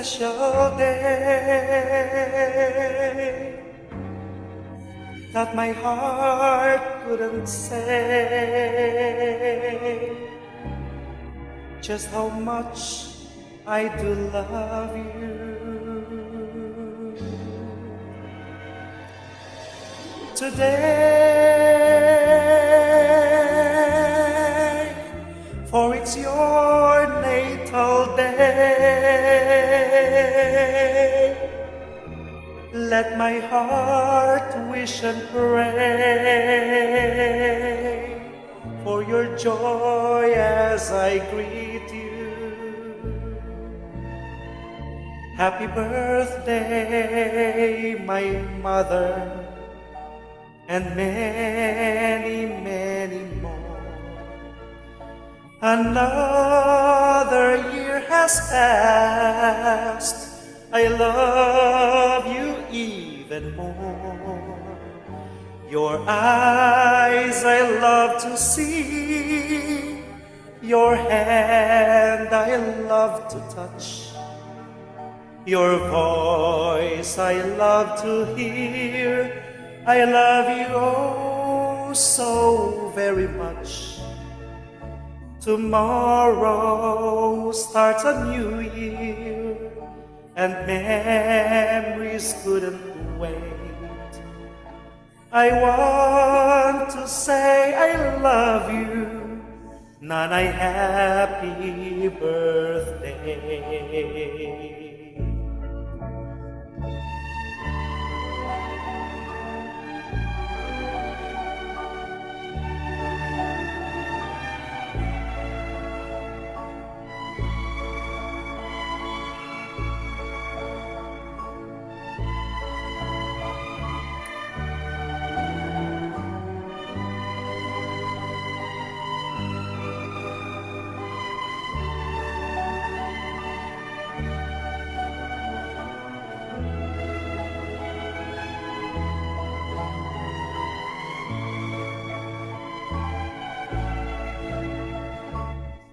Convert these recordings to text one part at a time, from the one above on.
special day that my heart couldn't say just how much I do love you. Today, for it's your natal day, let my heart wish and pray for your joy as I greet you. Happy birthday, my mother, and many, many more. Another year has passed, I love you even more. Your eyes I love to see, your hand I love to touch, your voice I love to hear. I love you oh so very much. Tomorrow starts a new year, and memories couldn't wait. I want to say I love you, Nanay, happy birthday.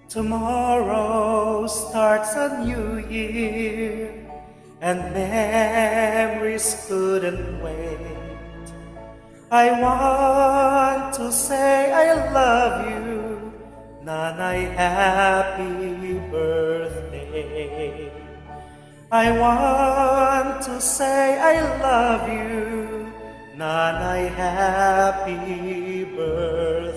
Tomorrow starts a new year, and memories couldn't wait. I want to say I love you, Nanay, happy birthday. I want to say I love you, Nanay, happy birthday.